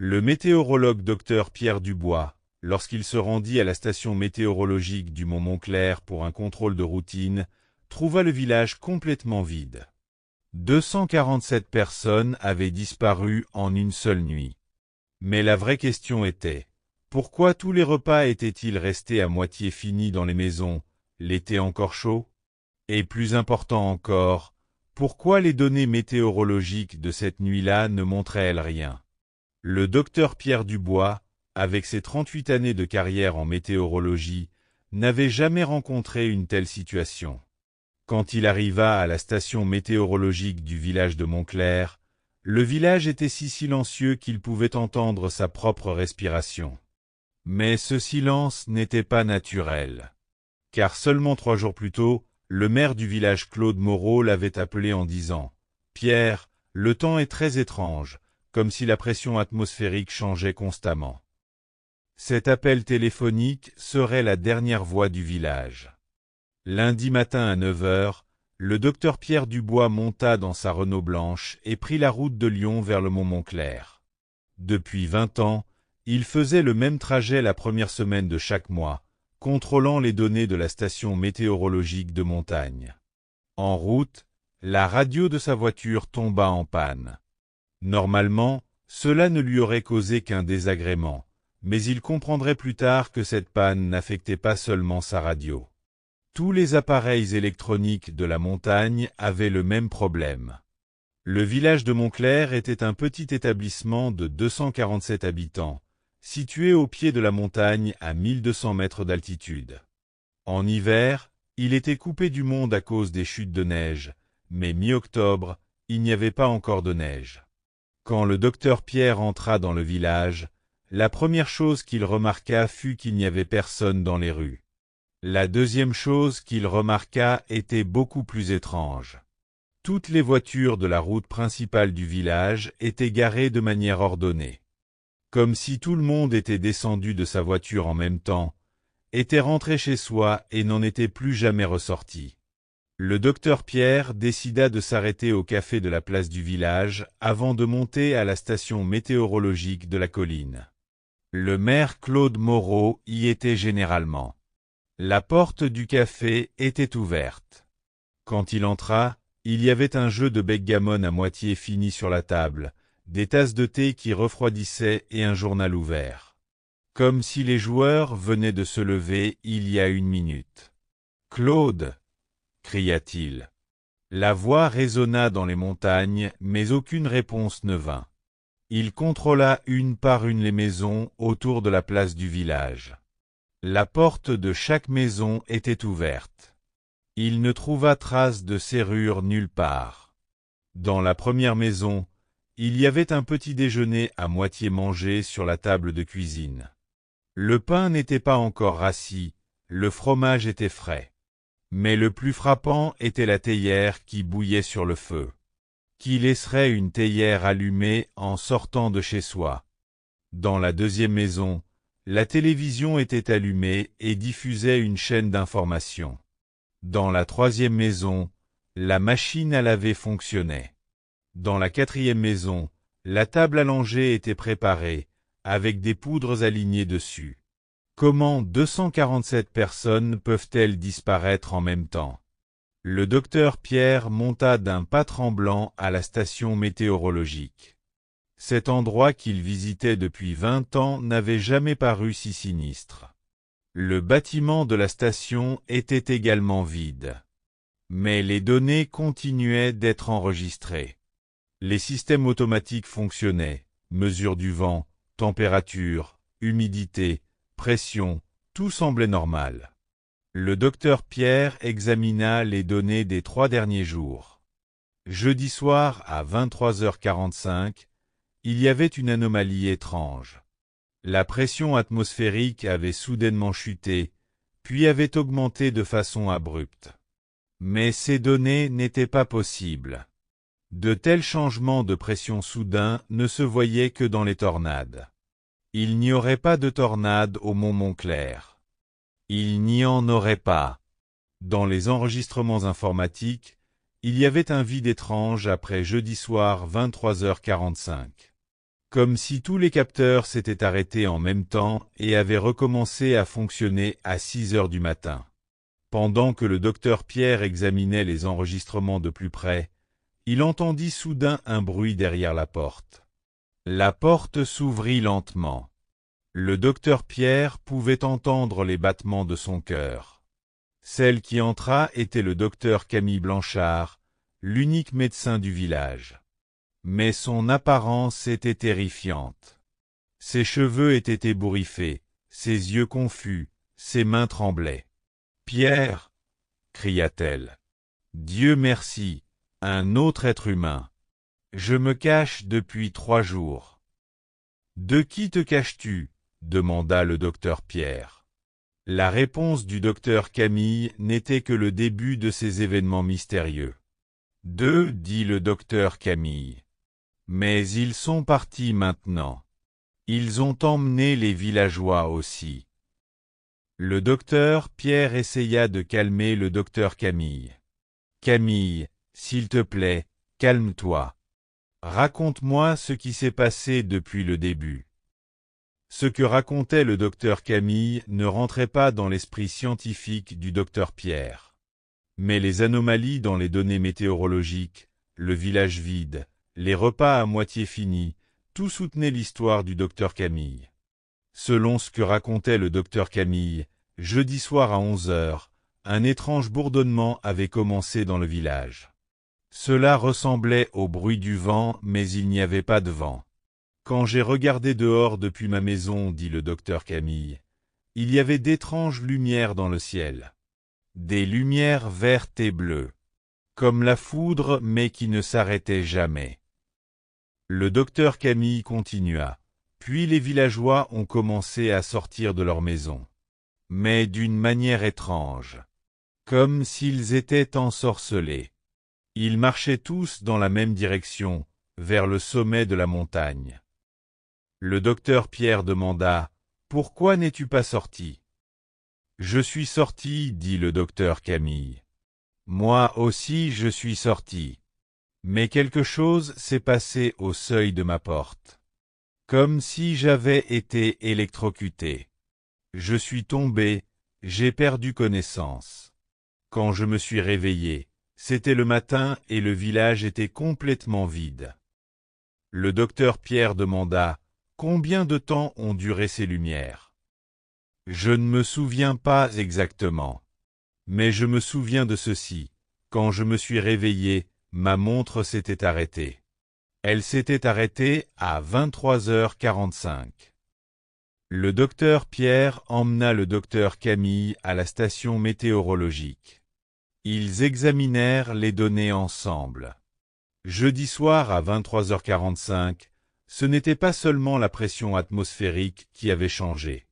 Le météorologue Dr Pierre Dubois, lorsqu'il se rendit à la station météorologique du Mont Montclair pour un contrôle de routine, trouva le village complètement vide. 247 personnes avaient disparu en une seule nuit. Mais la vraie question était, pourquoi tous les repas étaient-ils restés à moitié finis dans les maisons, l'été encore chaud? Et plus important encore, pourquoi les données météorologiques de cette nuit-là ne montraient-elles rien? Le docteur Pierre Dubois, avec ses 38 années de carrière en météorologie, n'avait jamais rencontré une telle situation. Quand il arriva à la station météorologique du village de Montclair, le village était si silencieux qu'il pouvait entendre sa propre respiration. Mais ce silence n'était pas naturel. Car seulement 3 jours plus tôt, le maire du village Claude Moreau l'avait appelé en disant « Pierre, le temps est très étrange, comme si la pression atmosphérique changeait constamment. » Cet appel téléphonique serait la dernière voix du village. Lundi matin à 9 heures, le docteur Pierre Dubois monta dans sa Renault blanche et prit la route de Lyon vers le Mont Montclair. Depuis 20 ans, il faisait le même trajet la première semaine de chaque mois, contrôlant les données de la station météorologique de montagne. En route, la radio de sa voiture tomba en panne. Normalement, cela ne lui aurait causé qu'un désagrément, mais il comprendrait plus tard que cette panne n'affectait pas seulement sa radio. Tous les appareils électroniques de la montagne avaient le même problème. Le village de Montclair était un petit établissement de 247 habitants, situé au pied de la montagne à 1200 mètres d'altitude. En hiver, il était coupé du monde à cause des chutes de neige, mais mi-octobre, il n'y avait pas encore de neige. Quand le docteur Pierre entra dans le village, la première chose qu'il remarqua fut qu'il n'y avait personne dans les rues. La deuxième chose qu'il remarqua était beaucoup plus étrange. Toutes les voitures de la route principale du village étaient garées de manière ordonnée. Comme si tout le monde était descendu de sa voiture en même temps, était rentré chez soi et n'en était plus jamais ressorti. Le docteur Pierre décida de s'arrêter au café de la place du village avant de monter à la station météorologique de la colline. Le maire Claude Moreau y était généralement. La porte du café était ouverte. Quand il entra, il y avait un jeu de backgammon à moitié fini sur la table, des tasses de thé qui refroidissaient et un journal ouvert. Comme si les joueurs venaient de se lever il y a 1 minute. « Claude !» cria-t-il. La voix résonna dans les montagnes, mais aucune réponse ne vint. Il contrôla une par une les maisons autour de la place du village. La porte de chaque maison était ouverte. Il ne trouva trace de serrure nulle part. Dans la première maison, il y avait un petit déjeuner à moitié mangé sur la table de cuisine. Le pain n'était pas encore rassis, le fromage était frais. Mais le plus frappant était la théière qui bouillait sur le feu. Qui laisserait une théière allumée en sortant de chez soi? Dans la deuxième maison, la télévision était allumée et diffusait une chaîne d'information. Dans la troisième maison, la machine à laver fonctionnait. Dans la quatrième maison, la table à langer était préparée, avec des poudres alignées dessus. Comment 247 personnes peuvent-elles disparaître en même temps? Le docteur Pierre monta d'un pas tremblant à la station météorologique. Cet endroit qu'il visitait depuis 20 ans n'avait jamais paru si sinistre. Le bâtiment de la station était également vide. Mais les données continuaient d'être enregistrées. Les systèmes automatiques fonctionnaient, mesure du vent, température, humidité, pression, tout semblait normal. Le docteur Pierre examina les données des 3 derniers jours. Jeudi soir à 23h45, il y avait une anomalie étrange. La pression atmosphérique avait soudainement chuté, puis avait augmenté de façon abrupte. Mais ces données n'étaient pas possibles. De tels changements de pression soudains ne se voyaient que dans les tornades. Il n'y aurait pas de tornade au Mont Montclair. Il n'y en aurait pas. Dans les enregistrements informatiques, il y avait un vide étrange après jeudi soir 23h45. comme si tous les capteurs s'étaient arrêtés en même temps et avaient recommencé à fonctionner à 6 heures du matin. Pendant que le docteur Pierre examinait les enregistrements de plus près, il entendit soudain un bruit derrière la porte. La porte s'ouvrit lentement. Le docteur Pierre pouvait entendre les battements de son cœur. Celle qui entra était le docteur Camille Blanchard, l'unique médecin du village. Mais son apparence était terrifiante. Ses cheveux étaient ébouriffés, ses yeux confus, ses mains tremblaient. « Pierre !» cria-t-elle. « Dieu merci, un autre être humain. Je me cache depuis 3 jours. »« De qui te caches-tu » demanda le docteur Pierre. La réponse du docteur Camille n'était que le début de ces événements mystérieux. « D'eux, dit le docteur Camille. Mais ils sont partis maintenant. Ils ont emmené les villageois aussi. » Le docteur Pierre essaya de calmer le docteur Camille. « Camille, s'il te plaît, calme-toi. Raconte-moi ce qui s'est passé depuis le début. » Ce que racontait le docteur Camille ne rentrait pas dans l'esprit scientifique du docteur Pierre. Mais les anomalies dans les données météorologiques, le village vide, les repas à moitié finis, tout soutenait l'histoire du docteur Camille. Selon ce que racontait le docteur Camille, jeudi soir à 11 heures, un étrange bourdonnement avait commencé dans le village. Cela ressemblait au bruit du vent, mais il n'y avait pas de vent. Quand j'ai regardé dehors depuis ma maison, dit le docteur Camille, il y avait d'étranges lumières dans le ciel. Des lumières vertes et bleues. Comme la foudre, mais qui ne s'arrêtaient jamais. Le docteur Camille continua. Puis les villageois ont commencé à sortir de leur maison. Mais d'une manière étrange. Comme s'ils étaient ensorcelés. Ils marchaient tous dans la même direction, vers le sommet de la montagne. Le docteur Pierre demanda « Pourquoi n'es-tu pas sorti ?»« Je suis sorti, dit le docteur Camille. Moi aussi je suis sorti. Mais quelque chose s'est passé au seuil de ma porte. Comme si j'avais été électrocuté. Je suis tombé, j'ai perdu connaissance. Quand je me suis réveillé, c'était le matin et le village était complètement vide. » Le docteur Pierre demanda « Combien de temps ont duré ces lumières ?» « Je ne me souviens pas exactement. Mais je me souviens de ceci. Quand je me suis réveillé, ma montre s'était arrêtée. Elle s'était arrêtée à 23h45. Le docteur Pierre emmena le docteur Camille à la station météorologique. Ils examinèrent les données ensemble. Jeudi soir à 23h45, ce n'était pas seulement la pression atmosphérique qui avait changé.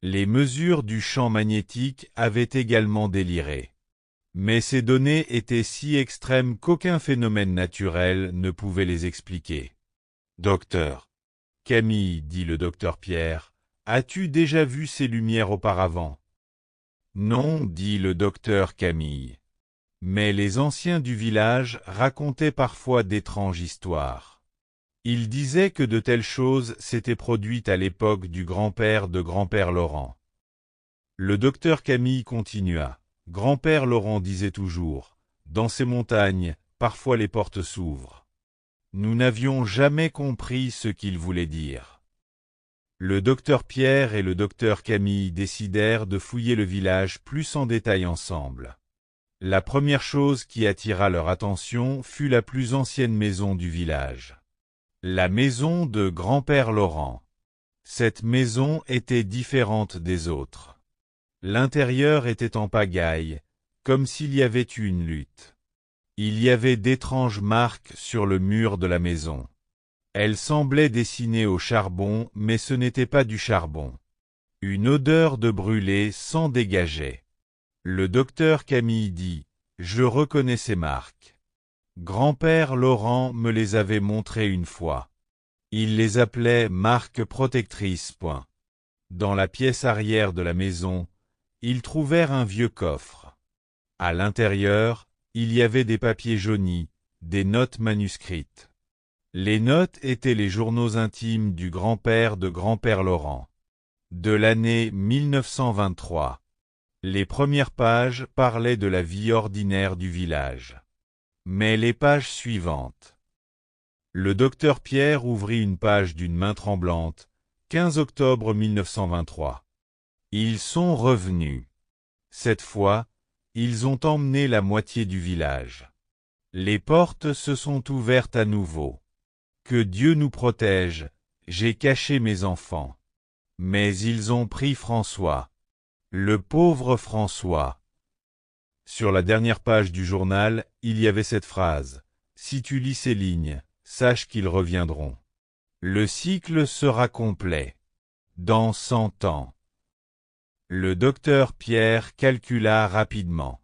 Les mesures du champ magnétique avaient également déliré. Mais ces données étaient si extrêmes qu'aucun phénomène naturel ne pouvait les expliquer. « Docteur Camille, dit le docteur Pierre, as-tu déjà vu ces lumières auparavant ?»« Non, dit le docteur Camille. Mais les anciens du village racontaient parfois d'étranges histoires. Ils disaient que de telles choses s'étaient produites à l'époque du grand-père de grand-père Laurent. » Le docteur Camille continua. Grand-père Laurent disait toujours, « Dans ces montagnes, parfois les portes s'ouvrent. » Nous n'avions jamais compris ce qu'il voulait dire. Le docteur Pierre et le docteur Camille décidèrent de fouiller le village plus en détail ensemble. La première chose qui attira leur attention fut la plus ancienne maison du village. La maison de grand-père Laurent. Cette maison était différente des autres. L'intérieur était en pagaille, comme s'il y avait eu une lutte. Il y avait d'étranges marques sur le mur de la maison. Elles semblaient dessinées au charbon, mais ce n'était pas du charbon. Une odeur de brûlé s'en dégageait. Le docteur Camille dit « Je reconnais ces marques. Grand-père Laurent me les avait montrées une fois. Il les appelait marques protectrices. » Dans la pièce arrière de la maison, ils trouvèrent un vieux coffre. À l'intérieur, il y avait des papiers jaunis, des notes manuscrites. Les notes étaient les journaux intimes du grand-père de grand-père Laurent. De l'année 1923. Les premières pages parlaient de la vie ordinaire du village. Mais les pages suivantes. Le docteur Pierre ouvrit une page d'une main tremblante. 15 octobre 1923. Ils sont revenus. Cette fois, ils ont emmené la moitié du village. Les portes se sont ouvertes à nouveau. Que Dieu nous protège, j'ai caché mes enfants. Mais ils ont pris François. Le pauvre François. Sur la dernière page du journal, il y avait cette phrase. Si tu lis ces lignes, sache qu'ils reviendront. Le cycle sera complet. Dans 100 ans. Le docteur Pierre calcula rapidement.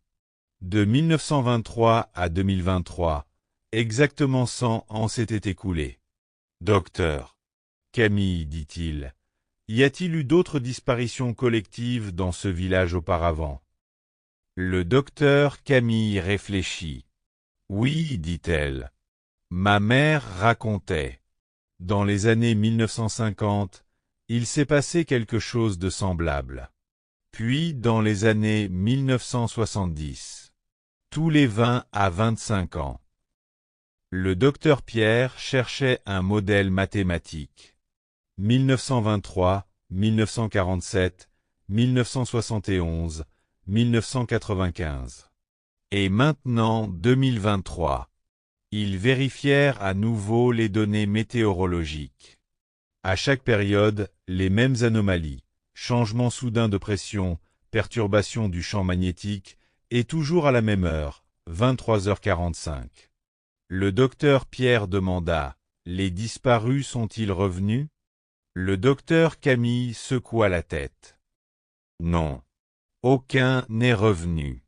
De 1923 à 2023, exactement 100 ans s'étaient écoulés. Docteur Camille, dit-il, y a-t-il eu d'autres disparitions collectives dans ce village auparavant? Le docteur Camille réfléchit. Oui, dit-elle. Ma mère racontait. Dans les années 1950, il s'est passé quelque chose de semblable. Puis, dans les années 1970, tous les 20 à 25 ans, le docteur Pierre cherchait un modèle mathématique. 1923, 1947, 1971, 1995. Et maintenant 2023. Ils vérifièrent à nouveau les données météorologiques. À chaque période, les mêmes anomalies. Changement soudain de pression, perturbation du champ magnétique, et toujours à la même heure, 23h45. Le docteur Pierre demanda, « Les disparus sont-ils revenus ?» Le docteur Camille secoua la tête. « Non, aucun n'est revenu. »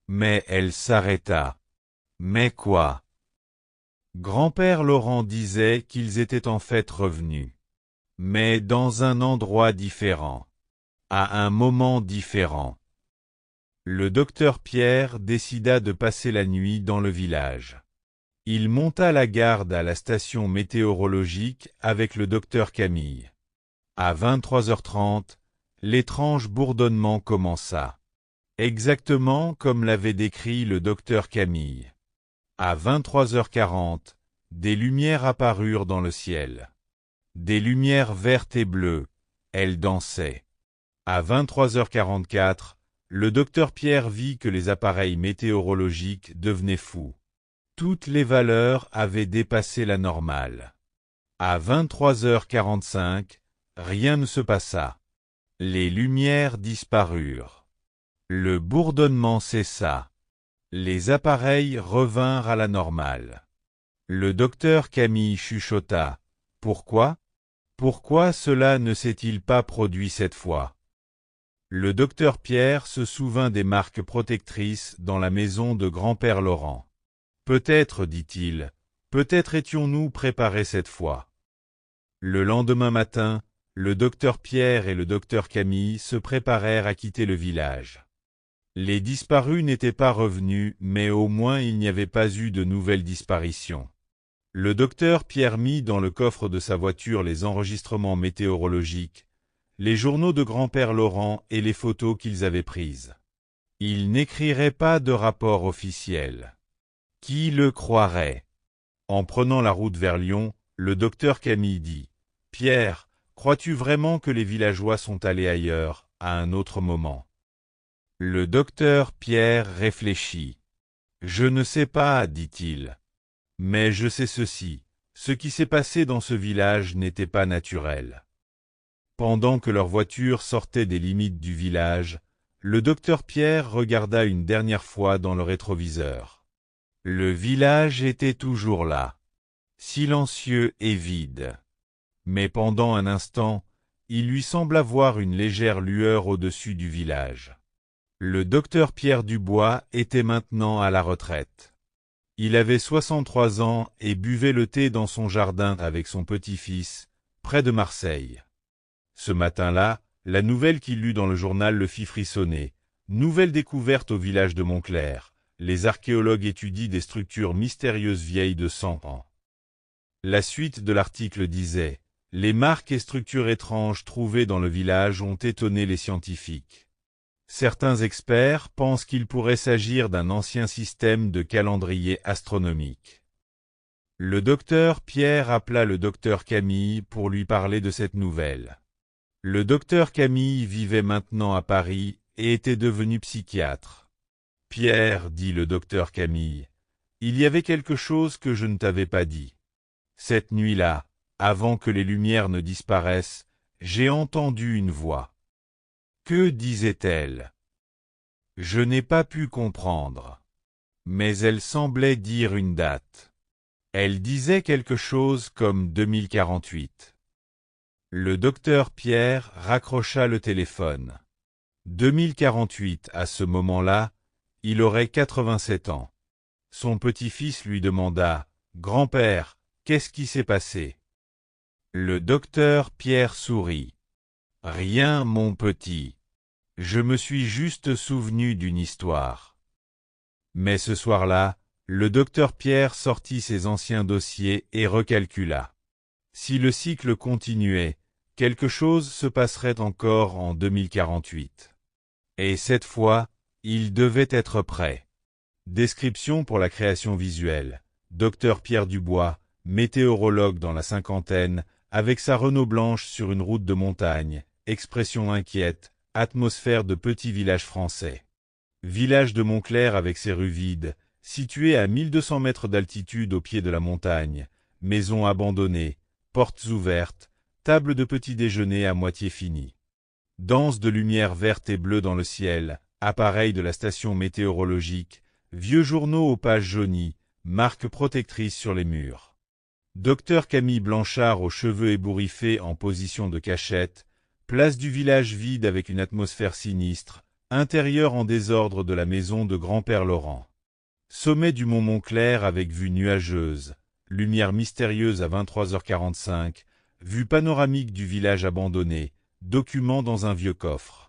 Mais elle s'arrêta. « Mais quoi ?» Grand-père Laurent disait qu'ils étaient en fait revenus. Mais dans un endroit différent. À un moment différent. Le docteur Pierre décida de passer la nuit dans le village. Il monta la garde à la station météorologique avec le docteur Camille. À 23h30, l'étrange bourdonnement commença. Exactement comme l'avait décrit le docteur Camille. À 23h40, des lumières apparurent dans le ciel. Des lumières vertes et bleues, elles dansaient. À 23h44, le docteur Pierre vit que les appareils météorologiques devenaient fous. Toutes les valeurs avaient dépassé la normale. À 23h45, rien ne se passa. Les lumières disparurent. Le bourdonnement cessa. Les appareils revinrent à la normale. Le docteur Camille chuchota. « Pourquoi ? Pourquoi cela ne s'est-il pas produit cette fois ?» Le docteur Pierre se souvint des marques protectrices dans la maison de grand-père Laurent. « Peut-être, dit-il, peut-être étions-nous préparés cette fois. » Le lendemain matin, le docteur Pierre et le docteur Camille se préparèrent à quitter le village. Les disparus n'étaient pas revenus, mais au moins il n'y avait pas eu de nouvelles disparitions. Le docteur Pierre mit dans le coffre de sa voiture les enregistrements météorologiques, les journaux de grand-père Laurent et les photos qu'ils avaient prises. Il n'écrirait pas de rapport officiel. Qui le croirait? En prenant la route vers Lyon, le docteur Camille dit « Pierre, crois-tu vraiment que les villageois sont allés ailleurs, à un autre moment ?» Le docteur Pierre réfléchit. « Je ne sais pas, dit-il. Mais je sais ceci, ce qui s'est passé dans ce village n'était pas naturel. » Pendant que leur voiture sortait des limites du village, le docteur Pierre regarda une dernière fois dans le rétroviseur. Le village était toujours là, silencieux et vide. Mais pendant un instant, il lui sembla voir une légère lueur au-dessus du village. Le docteur Pierre Dubois était maintenant à la retraite. Il avait 63 ans et buvait le thé dans son jardin avec son petit-fils, près de Marseille. Ce matin-là, la nouvelle qu'il lut dans le journal le fit frissonner. Nouvelle découverte au village de Montclair. Les archéologues étudient des structures mystérieuses vieilles de 100 ans. La suite de l'article disait « Les marques et structures étranges trouvées dans le village ont étonné les scientifiques. Certains experts pensent qu'il pourrait s'agir d'un ancien système de calendrier astronomique. » Le docteur Pierre appela le docteur Camille pour lui parler de cette nouvelle. Le docteur Camille vivait maintenant à Paris et était devenu psychiatre. « Pierre, dit le docteur Camille, il y avait quelque chose que je ne t'avais pas dit. Cette nuit-là, avant que les lumières ne disparaissent, j'ai entendu une voix. Que disait-elle? Je n'ai pas pu comprendre. Mais elle semblait dire une date. Elle disait quelque chose comme 2048. Le docteur Pierre raccrocha le téléphone. 2048, à ce moment-là, il aurait 87 ans. Son petit-fils lui demanda « Grand-père, qu'est-ce qui s'est passé ?» Le docteur Pierre sourit. « Rien, mon petit. Je me suis juste souvenu d'une histoire. » Mais ce soir-là, le docteur Pierre sortit ses anciens dossiers et recalcula. Si le cycle continuait, quelque chose se passerait encore en 2048. Et cette fois, il devait être prêt. Description pour la création visuelle. Docteur Pierre Dubois, météorologue dans la cinquantaine, avec sa Renault blanche sur une route de montagne, expression inquiète, atmosphère de petit village français. Village de Montclair avec ses rues vides, situé à 1200 mètres d'altitude au pied de la montagne, maisons abandonnées, portes ouvertes, table de petit déjeuner à moitié finie. Danse de lumière verte et bleue dans le ciel, appareil de la station météorologique, vieux journaux aux pages jaunies, marques protectrices sur les murs. Docteur Camille Blanchard aux cheveux ébouriffés en position de cachette, place du village vide avec une atmosphère sinistre, intérieur en désordre de la maison de grand-père Laurent. Sommet du mont Montclair avec vue nuageuse, lumière mystérieuse à 23h45, vue panoramique du village abandonné, document dans un vieux coffre.